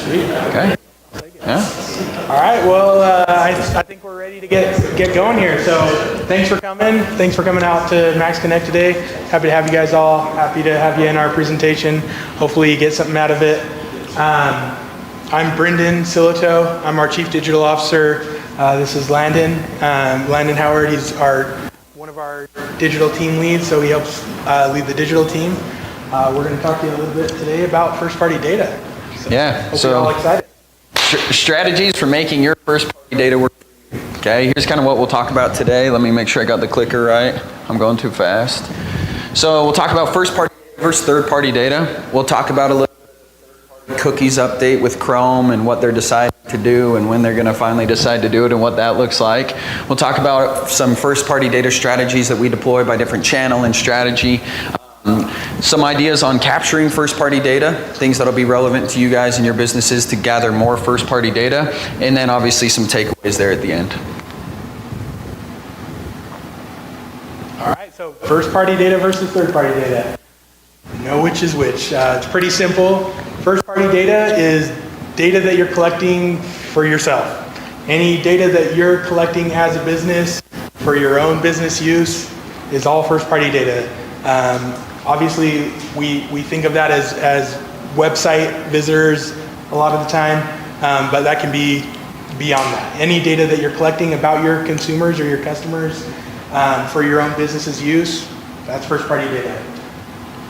Sweet. Okay. Yeah. All right. Well, I think we're ready to get going here. So thanks for coming. Thanks for coming out to Max Connect today. Happy to have you guys all. Happy to have you in our presentation. Hopefully you get something out of it. I'm Brendan Silito. I'm our Chief Digital Officer. This is Landon. Landon Howard. He's one of our digital team leads, so he helps lead the digital team. We're going to talk to you a little bit today about first-party data. Hope you're all excited. Strategies for making your first-party data work. Okay, here's kind of what we'll talk about today. Let me make sure I got the clicker right. I'm going too fast. So we'll talk about first-party versus third-party data. We'll talk about a little cookies update with Chrome and what they're deciding to do and when they're going to finally decide to do it and what that looks like. We'll talk about some first-party data strategies that we deploy by different channel and strategy. Some ideas on capturing first-party data, things that'll be relevant to you guys and your businesses to gather more first-party data, and then obviously some takeaways there at the end. All right, so first-party data versus third-party data. Know which is which. It's pretty simple. First-party data is data that you're collecting for yourself. Any data that you're collecting as a business for your own business use is all first-party data. Obviously, we think of that as website visitors a lot of the time, but that can be beyond that. Any data that you're collecting about your consumers or your customers for your own business's use, that's first-party data.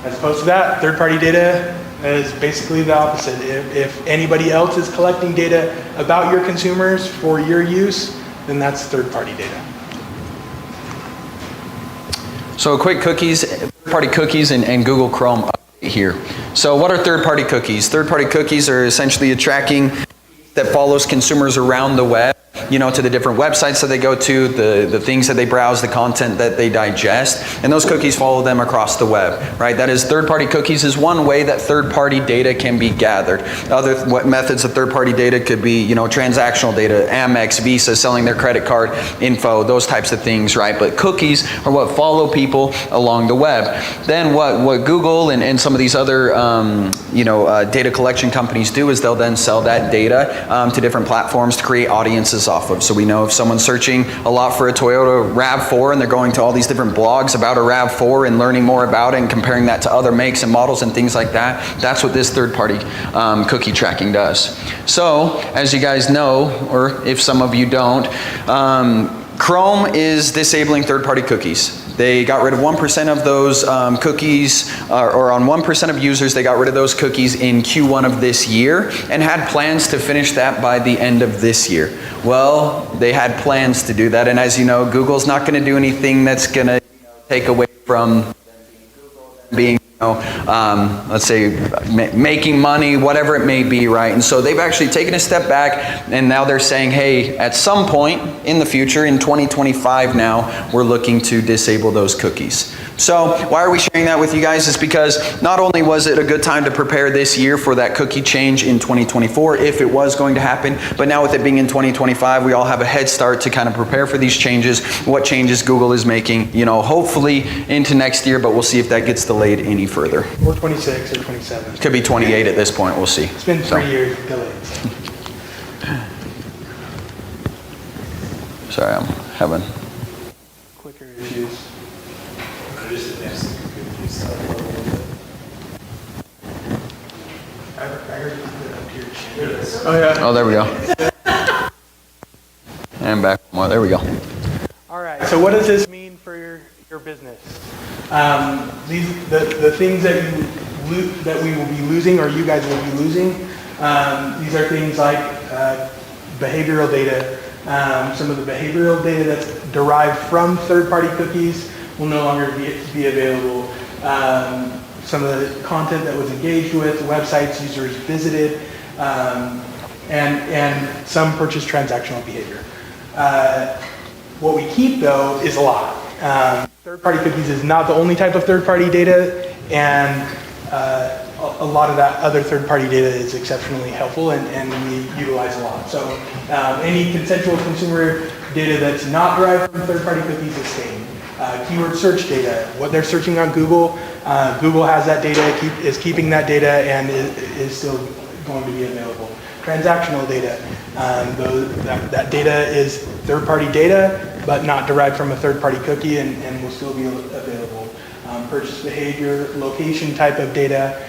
As opposed to that, third-party data is basically the opposite. If anybody else is collecting data about your consumers for your use, then that's third-party data. So quick third-party cookies and Google Chrome update here. So what are third-party cookies? Third-party cookies are essentially a tracking that follows consumers around the web, to the different websites that they go to, the things that they browse, the content that they digest, and those cookies follow them across the web, right? That is, third-party cookies is one way that third-party data can be gathered. Other methods of third-party data could be, transactional data, Amex, Visa selling their credit card info, those types of things, right? But cookies are what follow people along the web. Then what Google and some of these other, data collection companies do is they'll then sell that data to different platforms to create audiences off of. So we know if someone's searching a lot for a Toyota RAV4 and they're going to all these different blogs about a RAV4 and learning more about it and comparing that to other makes and models and things like that, that's what this third-party cookie tracking does. So, as you guys know, or if some of you don't, Chrome is disabling third-party cookies. They got rid of 1% of those cookies, or on 1% of users, they got rid of those cookies in Q1 of this year and had plans to finish that by the end of this year. Well, they had plans to do that, and as you know, Google's not going to do anything that's going to take away from being let's say making money, whatever it may be, right? And so they've actually taken a step back, and now they're saying, hey, at some point in the future, in 2025 now, we're looking to disable those cookies. So why are we sharing that with you guys? Is because not only was it a good time to prepare this year for that cookie change in 2024, if it was going to happen, but now with it being in 2025, we all have a head start to kind of prepare for these changes, what changes Google is making, hopefully into next year, but we'll see if that gets delayed any further. Or 26 or 27. Could be 28 at this point, we'll see. It's been 3 years delayed. Sorry, I'm having clicker issues. Oh yeah. Oh, there we go. And back more. There we go. All right. So what does this mean for your business? The things that we will be losing, or you guys will be losing. These are things like behavioral data. Some of the behavioral data that's derived from third-party cookies will no longer be available. Some of the content that was engaged with, websites users visited, and some purchase transactional behavior. What we keep, though, is a lot. Third-party cookies is not the only type of third-party data, and a lot of that other third-party data is exceptionally helpful, and we utilize a lot. So any consensual consumer data that's not derived from third-party cookies is staying. Keyword search data, what they're searching on Google, Google has that data, is keeping that data, and is still going to be available. Transactional data, that data is third-party data, but not derived from a third-party cookie and will still be available. Purchase behavior, location type of data,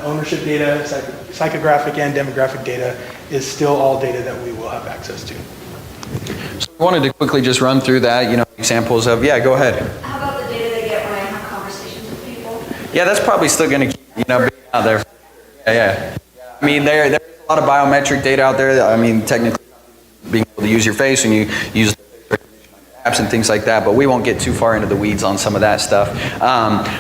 ownership data, psychographic and demographic data is still all data that we will have access to. So I wanted to quickly just run through that, examples of, yeah, go ahead. How about the data they get when I have conversations with people? Yeah, that's probably still going to keep, being out there. Yeah. I mean, there's a lot of biometric data out there. I mean, technically, being able to use your face and you use apps and things like that, but we won't get too far into the weeds on some of that stuff.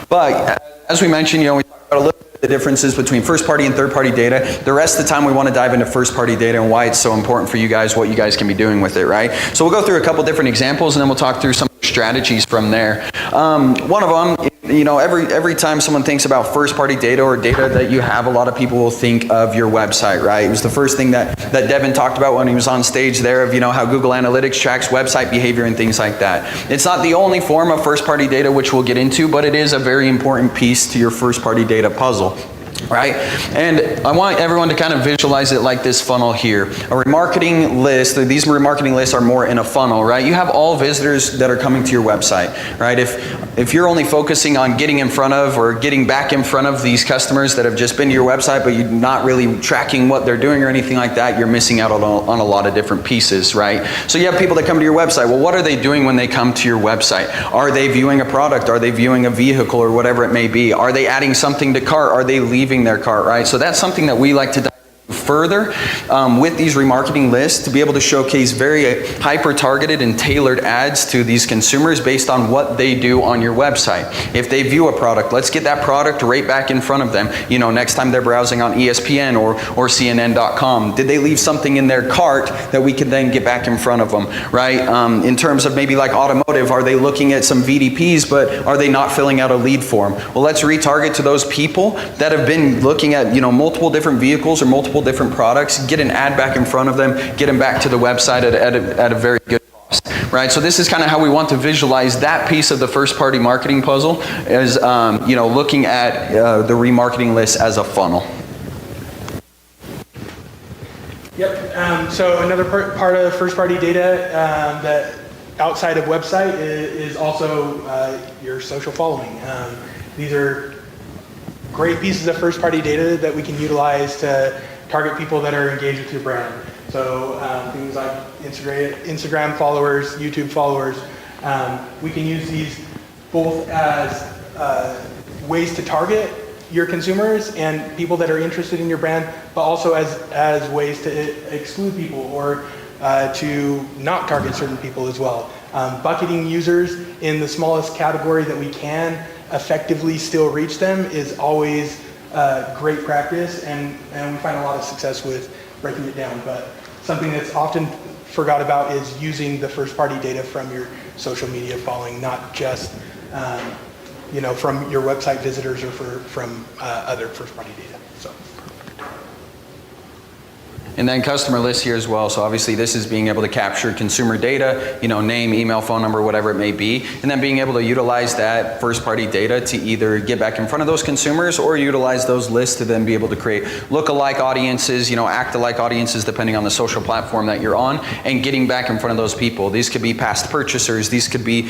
But as we mentioned, we talked about a little bit of the differences between first-party and third-party data. The rest of the time, we want to dive into first-party data and why it's so important for you guys, what you guys can be doing with it, right? So we'll go through a couple different examples, and then we'll talk through some strategies from there. One of them, every time someone thinks about first-party data or data that you have, a lot of people will think of your website, right? It was the first thing that Devin talked about when he was on stage there of, how Google Analytics tracks website behavior and things like that. It's not the only form of first-party data, which we'll get into, but it is a very important piece to your first-party data puzzle. Right? And I want everyone to kind of visualize it like this funnel here. A remarketing list, these remarketing lists are more in a funnel, right? You have all visitors that are coming to your website, right? If you're only focusing on getting in front of or getting back in front of these customers that have just been to your website, but you're not really tracking what they're doing or anything like that, you're missing out on a lot of different pieces, right? So you have people that come to your website. Well, what are they doing when they come to your website? Are they viewing a product? Are they viewing a vehicle or whatever it may be? Are they adding something to cart? Are they leaving their cart, right? So that's something that we like to dive further with these remarketing lists to be able to showcase very hyper-targeted and tailored ads to these consumers based on what they do on your website. If they view a product, let's get that product right back in front of them. Next time they're browsing on ESPN or CNN.com, did they leave something in their cart that we can then get back in front of them, right? In terms of maybe like automotive, are they looking at some VDPs, but are they not filling out a lead form? Well, let's retarget to those people that have been looking at, multiple different vehicles or multiple different products, get an ad back in front of them, get them back to the website at a very good cost, right? So this is kind of how we want to visualize that piece of the first-party marketing puzzle as, looking at the remarketing list as a funnel. Yep, so another part of first-party data that outside of website is also your social following. These are great pieces of first-party data that we can utilize to target people that are engaged with your brand. So things like Instagram followers, YouTube followers. We can use these both as ways to target your consumers and people that are interested in your brand, but also as ways to exclude people or to not target certain people as well. Bucketing users in the smallest category that we can effectively still reach them is always great practice, and we find a lot of success with breaking it down. But something that's often forgot about is using the first-party data from your social media following, not just from your website visitors or from other first-party data. So. And then customer lists here as well. So obviously this is being able to capture consumer data, name, email, phone number, whatever it may be, and then being able to utilize that first-party data to either get back in front of those consumers or utilize those lists to then be able to create look-alike audiences, act-alike audiences depending on the social platform that you're on, and getting back in front of those people. These could be past purchasers. These could be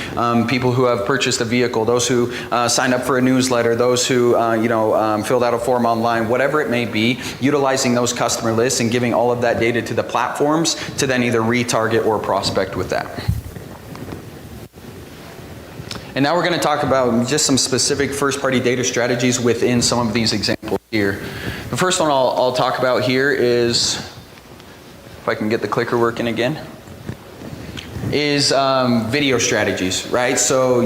people who have purchased a vehicle, those who signed up for a newsletter, those who filled out a form online, whatever it may be, utilizing those customer lists and giving all of that data to the platforms to then either retarget or prospect with that. And now we're going to talk about just some specific first-party data strategies within some of these examples here. The first one I'll talk about here is, if I can get the clicker working again, is video strategies, right? So,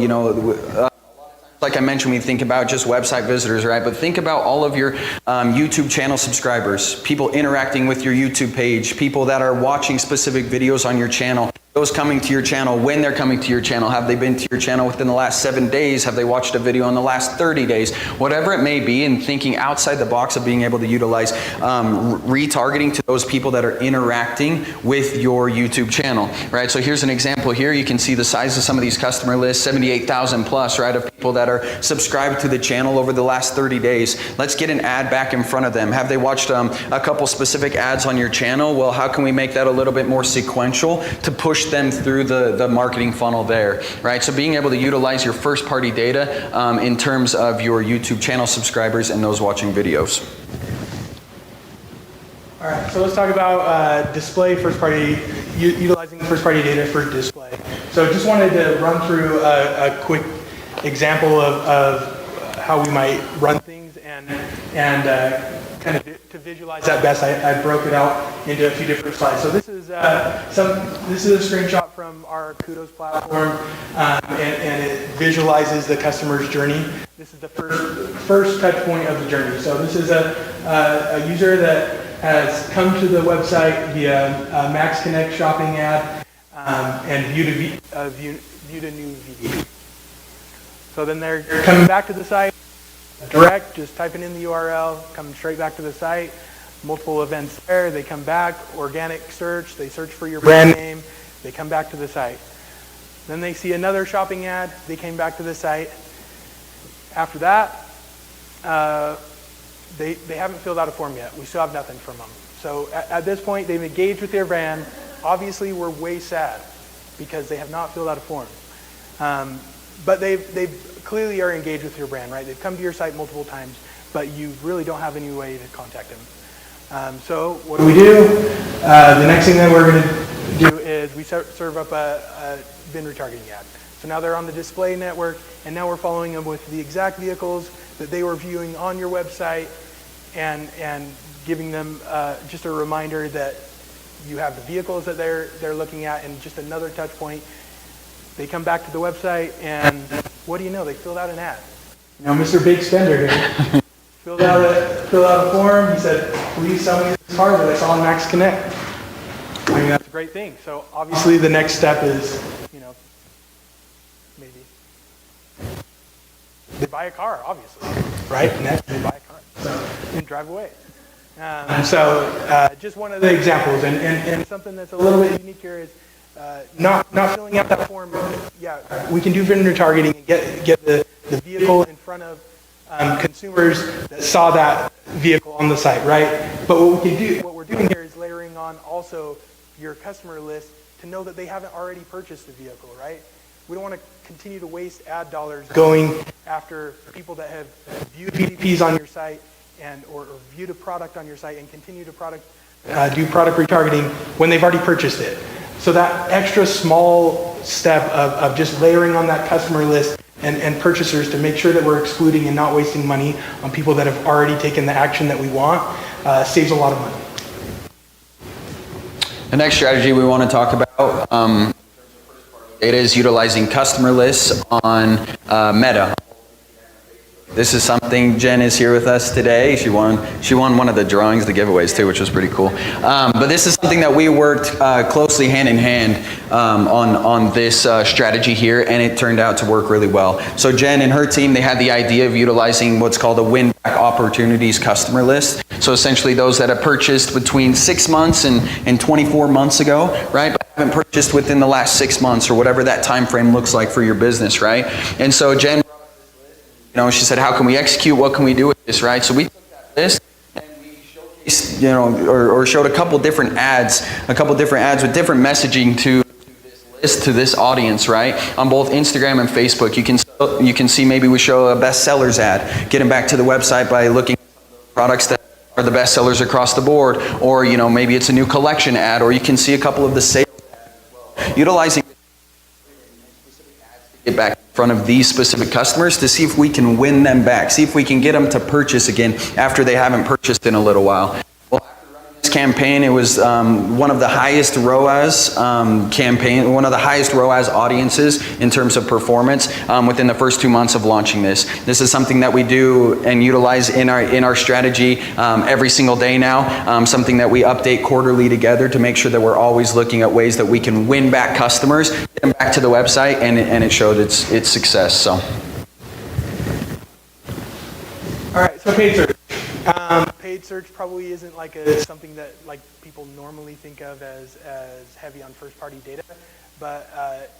like I mentioned, we think about just website visitors, right? But think about all of your YouTube channel subscribers, people interacting with your YouTube page, people that are watching specific videos on your channel, those coming to your channel, when they're coming to your channel. Have they been to your channel within the last 7 days? Have they watched a video in the last 30 days? Whatever it may be, and thinking outside the box of being able to utilize retargeting to those people that are interacting with your YouTube channel, right? So here's an example here. You can see the size of some of these customer lists, 78,000 plus, right, of people that are subscribed to the channel over the last 30 days. Let's get an ad back in front of them. Have they watched a couple specific ads on your channel? Well, how can we make that a little bit more sequential to push them through the marketing funnel there, right? So being able to utilize your first party data in terms of your YouTube channel subscribers and those watching videos. All right, so let's talk about display first party, utilizing first party data for display. So just wanted to run through a quick example of how we might run things and kind of to visualize that best. I broke it out into a few different slides. So this is this is a screenshot from our Kudos platform, and it visualizes the customer's journey. This is the first touch point of the journey. So this is a user that has come to the website via a Max Connect shopping ad and viewed a new video. So then they're coming back to the site, direct, just typing in the URL, coming straight back to the site, multiple events there, they come back, organic search, they search for your brand name, they come back to the site. Then they see another shopping ad, they came back to the site. After that, they haven't filled out a form yet. We still have nothing from them. So at this point, they've engaged with their brand. Obviously, we're way sad because they have not filled out a form. But they clearly are engaged with your brand, right? They've come to your site multiple times, but you really don't have any way to contact them. So what do we do? The next thing that we're going to do is we serve up a bin retargeting ad. So now they're on the display network, and now we're following them with the exact vehicles that they were viewing on your website, and giving them just a reminder that you have the vehicles that they're looking at, and just another touch point. They come back to the website, and what do you know? They filled out an ad. You know, Mr. Big Spender here filled out a form. He said, "Please sell me this car that I saw on Max Connect." I mean, that's a great thing. So obviously, the next step is, maybe they buy a car, obviously, right? Next, they buy a car, so and drive away. Just one of the examples, and something that's a little bit unique here is not filling out that form. Yeah, we can do vendor targeting and get the vehicle in front of consumers that saw that vehicle on the site, right? But what we're doing here is layering on also your customer list to know that they haven't already purchased the vehicle, right? We don't want to continue to waste ad dollars going after people that have viewed PDPs on your site or viewed a product on your site and continue to do product retargeting when they've already purchased it. So that extra small step of just layering on that customer list and purchasers to make sure that we're excluding and not wasting money on people that have already taken the action that we want saves a lot of money. The next strategy we want to talk about data is utilizing customer lists on Meta. This is something, Jen is here with us today. She won one of the drawings, the giveaways too, which was pretty cool. But this is something that we worked closely hand in hand on this strategy here, and it turned out to work really well. So Jen and her team, they had the idea of utilizing what's called a win-back opportunities customer list. So essentially those that have purchased between 6 months and 24 months ago, right? But haven't purchased within the last 6 months or whatever that time frame looks like for your business, right? And so Jen, she said, how can we execute? What can we do with this, right? So we took that list and we showcased, or showed a couple different ads with different messaging to this list, to this audience, right? On both Instagram and Facebook. You can see maybe we show a bestsellers ad, get them back to the website by looking at products that are the best sellers across the board, or maybe it's a new collection ad, or you can see a couple of the sales ads as well. Utilizing specific ads to get back in front of these specific customers to see if we can win them back, see if we can get them to purchase again after they haven't purchased in a little while. Well, after running this campaign, it was one of the highest ROAS one of the highest ROAS audiences in terms of performance within the first 2 months of launching this. This is something that we do and utilize in our strategy every single day now, something that we update quarterly together to make sure that we're always looking at ways that we can win back customers, get them back to the website, and it showed its success. So. All right, so paid search. Paid search probably isn't something that people normally think of as heavy on first-party data, but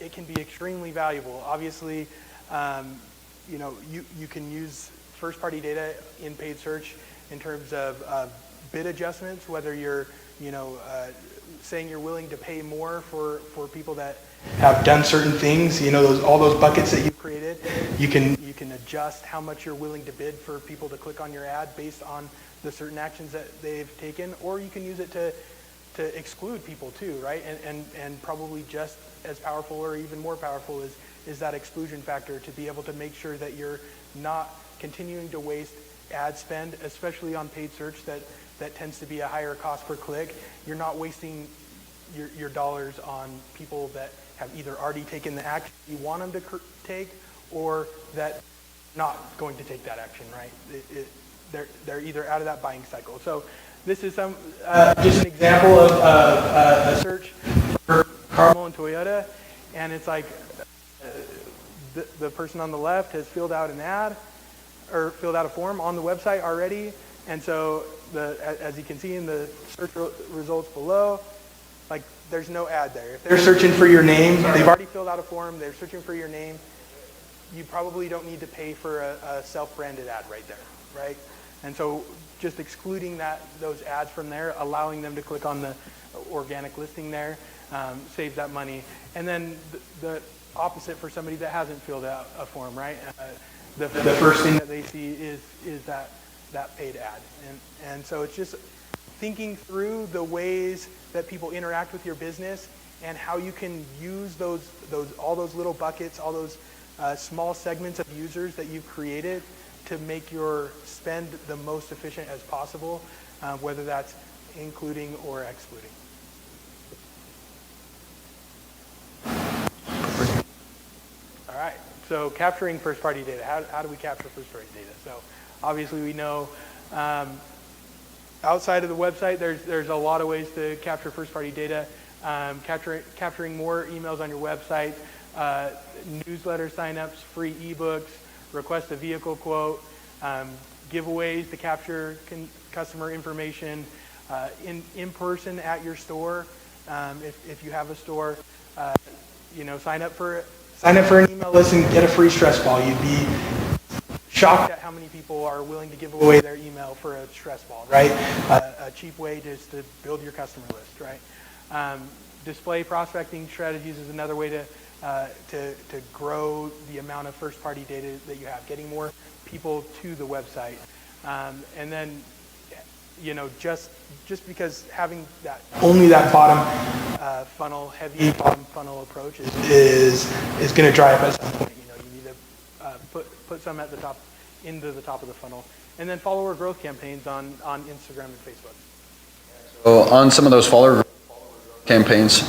it can be extremely valuable. Obviously, you can use first-party data in paid search in terms of bid adjustments, whether you're, saying you're willing to pay more for people that have done certain things, all those buckets that you created. You can adjust how much you're willing to bid for people to click on your ad based on the certain actions that they've taken, or you can use it to exclude people too, right? And probably just as powerful or even more powerful is that exclusion factor, to be able to make sure that you're not continuing to waste ad spend, especially on paid search that tends to be a higher cost per click. You're not wasting your dollars on people that have either already taken the action you want them to take, or that not going to take that action, right? They're either out of that buying cycle. So this is just an example of a search for Carmel and Toyota, and it's like the person on the left has filled out an ad, or filled out a form on the website already, and so as you can see in the search results below, like there's no ad there. If they're searching for your name, they've already filled out a form, they're searching for your name, you probably don't need to pay for a self-branded ad right there, right? And so just excluding those ads from there, allowing them to click on the organic listing there, saves that money. And then the opposite for somebody that hasn't filled out a form, right? The first thing that they see is that paid ad. And so it's just thinking through the ways that people interact with your business and how you can use all those little buckets, all those small segments of users that you've created to make your spend the most efficient as possible, whether that's including or excluding. All right, so capturing first-party data. How do we capture first-party data? So obviously we know outside of the website, there's a lot of ways to capture first-party data. Capturing more emails on your website, newsletter signups, free ebooks, request a vehicle quote, giveaways to capture customer information, in person at your store, if you have a store, sign up for an email list and get a free stress ball. You'd be shocked at how many people are willing to give away their email for a stress ball, right? A cheap way just to build your customer list, right? Display prospecting strategies is another way to grow the amount of first-party data that you have, getting more people to the website. And then, just because having only that bottom heavy bottom funnel approach is going to dry up at some point. You need to put some at the top, into the top of the funnel. And then follower growth campaigns on Instagram and Facebook. So on some of those follower campaigns, just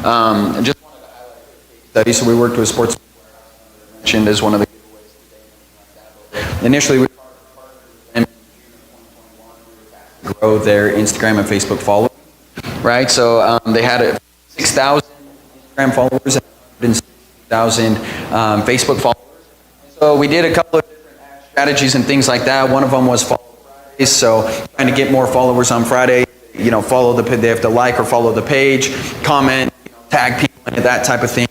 wanted to highlight a study. So we worked with Sports mentioned as one of the giveaways. Initially, we partnered with them in June of 2021. We were grow their Instagram and Facebook followers, right? So they had 6,000 Instagram followers and 160,000 Facebook followers. So we did a couple of different strategies and things like that. One of them was follow Fridays. So trying to get more followers on Friday. They have to like or follow the page, comment, tag people in it, that type of thing,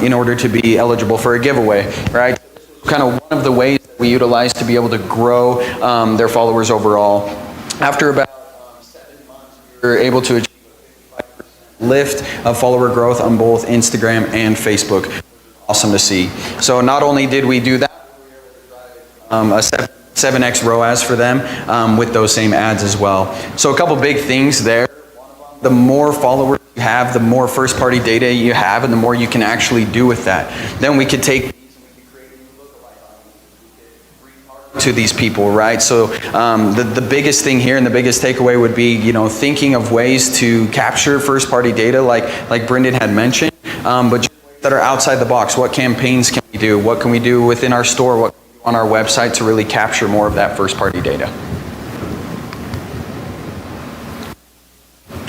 in order to be eligible for a giveaway, right? Kind of one of the ways that we utilize to be able to grow their followers overall. After about 7 months, we were able to achieve a 55% lift of follower growth on both Instagram and Facebook. Awesome to see. So not only did we do that, we were able to drive a 7x ROAS for them with those same ads as well. So a couple big things there. The more followers you have, the more first-party data you have, and the more you can actually do with that. Then we could take these and we could create a new lookalike audience. We could retarget to these people, right? So the biggest thing here and the biggest takeaway would be, thinking of ways to capture first-party data, like Brendan had mentioned, but just that are outside the box. What campaigns can we do? What can we do within our store? What on our website to really capture more of that first-party data.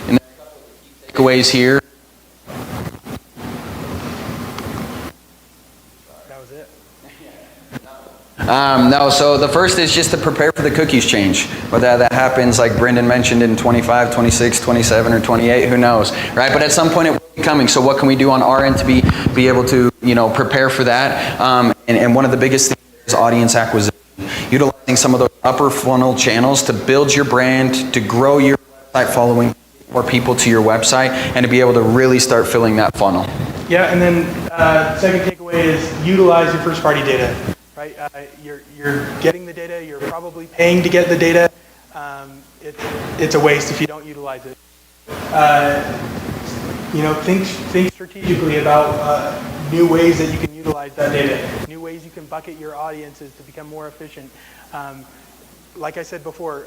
And then a couple of key takeaways here. That was it. No, so the first is just to prepare for the cookies change. Whether that happens, like Brendan mentioned, in 25, 26, 27, or 28, who knows, right? But at some point it will be coming. So what can we do on our end to be able to, prepare for that? And one of the biggest things is audience acquisition, utilizing some of those upper funnel channels to build your brand, to grow your website following, more people to your website, and to be able to really start filling that funnel. Yeah, and then second takeaway is utilize your first party data, right? You're getting the data, you're probably paying to get the data. It's a waste if you don't utilize it. Think strategically about new ways that you can utilize that data, new ways you can bucket your audiences to become more efficient. Like I said before,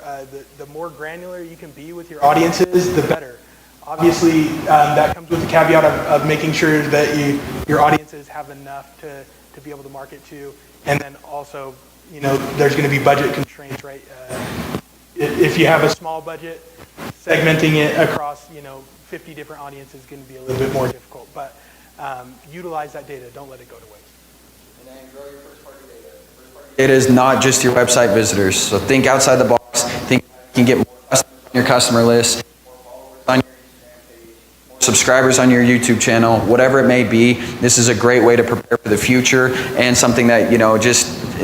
the more granular you can be with your audiences, the better. Obviously, that comes with the caveat of making sure that your audiences have enough to be able to market to, and then also, there's going to be budget constraints, right? If you have a small budget, segmenting it across, 50 different audiences is going to be a little bit more difficult. But utilize that data. Don't let it go to waste. And then grow your first party data. It is not just your website visitors. So think outside the box. Think you can get more customers on your customer list, more followers on your Instagram page, more subscribers on your YouTube channel, whatever it may be. This is a great way to prepare for the future, and something that,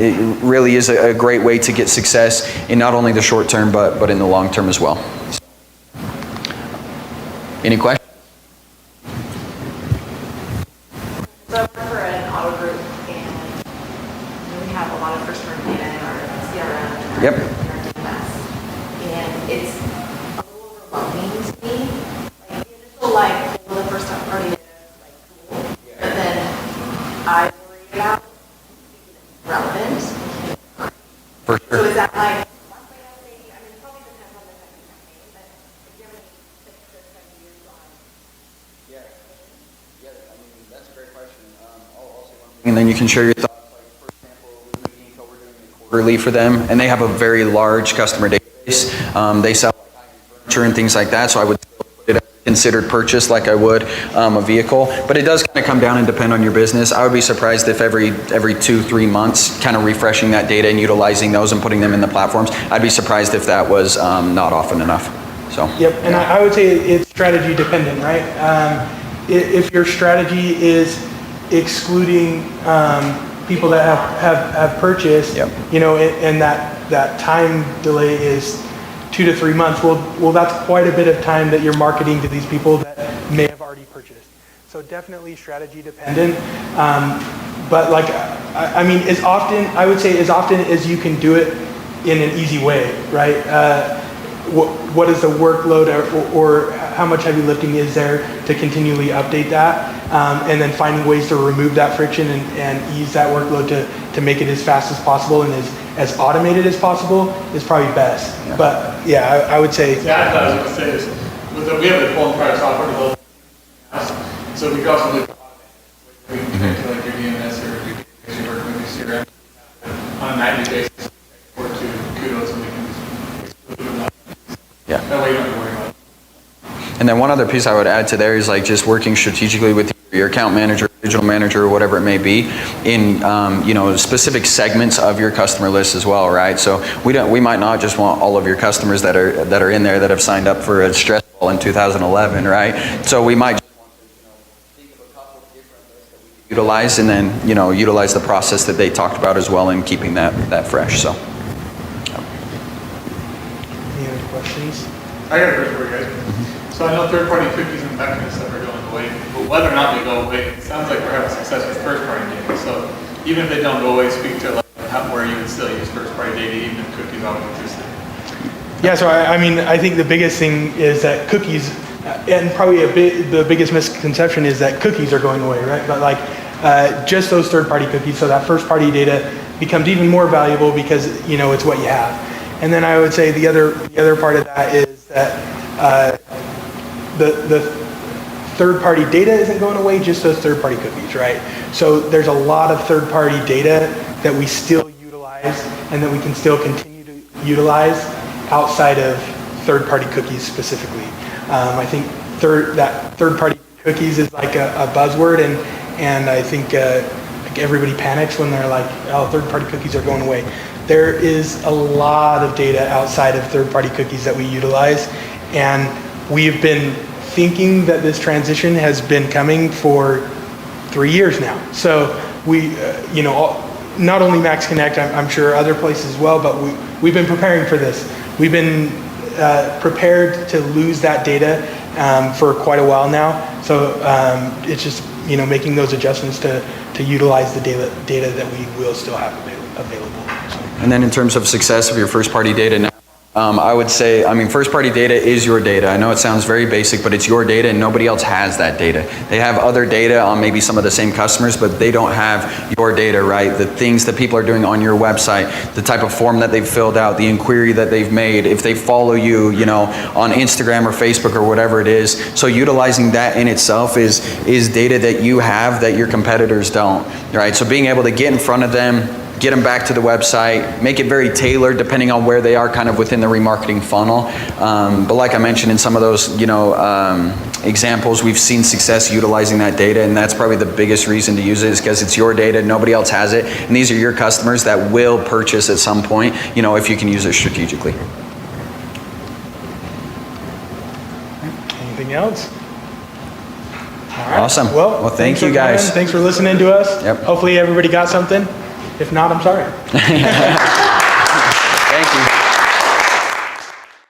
it really is a great way to get success in not only the short term, but in the long term as well. Any questions? So I work for an auto group, and we have a lot of first-party data in our CRM and Yep. our DMS. And it's a little overwhelming to me. Like, the initial, well, the first-party data is, cool. But then I worry about relevant. For So sure. is that one way of saying, it probably depends on the type of campaign, but if you have any tips to views on. That's a great question. I'll say one thing, and then you can share your thoughts. Like, for example, with Meetinco, we're doing it quarterly for them, and they have a very large customer database. They sell furniture and things like that, so I would still put it as a considered purchase like I would a vehicle. But it does kind of come down and depend on your business. I would be surprised if every 2-3 months, kind of refreshing that data and utilizing those and putting them in the platforms. I'd be surprised if that was not often enough. So. Yep, and I would say it's strategy dependent, right? If your strategy is excluding people that have purchased, Yep. And that time delay is 2 to 3 months, well, that's quite a bit of time that you're marketing to these people that may have already purchased. So definitely strategy dependent. But I would say as often as you can do it in an easy way, right? What is the workload or how much heavy lifting is there to continually update that, and then finding ways to remove that friction and ease that workload to make it as fast as possible and as automated as possible is probably best. Yeah. But yeah, I would say. Yeah, I thought I was going to say this. We have the full entire software development, so we could also do we can connect to like your DNS or if you're working with your CRM on a nightly basis, or to Kudos, and we can exclude them. Yeah. That way you don't have to worry about it. And then one other piece I would add to there is like just working strategically with your account manager, digital manager, or whatever it may be, in specific segments of your customer list as well, right? So we might not just want all of your customers that are in there that have signed up for a stress ball in 2011, right? So we might just want to think of a couple of different lists that we could utilize, and then utilize the process that they talked about as well in keeping that fresh. So. Any other questions? I got a question for you guys. So I know third-party cookies and that kind of stuff are going away, but whether or not they go away, it sounds like we're having success with first-party data. So even if they don't go away, speak to where you would still use first-party data even if cookies always existed. Yeah, so I think the biggest thing is that cookies, and probably the biggest misconception is that cookies are going away, right? But just those third-party cookies, so that first-party data becomes even more valuable because it's what you have. And then I would say the other part of that is that the third-party data isn't going away, just those third-party cookies, right? So there's a lot of third-party data that we still utilize and that we can still continue to utilize outside of third-party cookies specifically. I think that third-party cookies is like a buzzword, and I think like everybody panics when they're like, oh, third-party cookies are going away. There is a lot of data outside of third-party cookies that we utilize, and we've been thinking that this transition has been coming for 3 years now. So we, not only Max Connect, I'm sure other places as well, but we've been preparing for this. We've been prepared to lose that data for quite a while now. So it's just, making those adjustments to utilize the data that we will still have available. So. And then in terms of success of your first-party data now, I would say, first-party data is your data. I know it sounds very basic, but it's your data and nobody else has that data. They have other data on maybe some of the same customers, but they don't have your data, right? The things that people are doing on your website, the type of form that they've filled out, the inquiry that they've made, if they follow you, on Instagram or Facebook or whatever it is. So utilizing that in itself is data that you have that your competitors don't, right? So being able to get in front of them, get them back to the website, make it very tailored depending on where they are kind of within the remarketing funnel. But like I mentioned in some of those, examples, we've seen success utilizing that data, and that's probably the biggest reason to use it is because it's your data, nobody else has it, and these are your customers that will purchase at some point, if you can use it strategically. Anything else? All right. Awesome. Well, Thank thanks you for guys. coming. Thanks for listening to us. Yep. Hopefully everybody got something. If not, I'm sorry.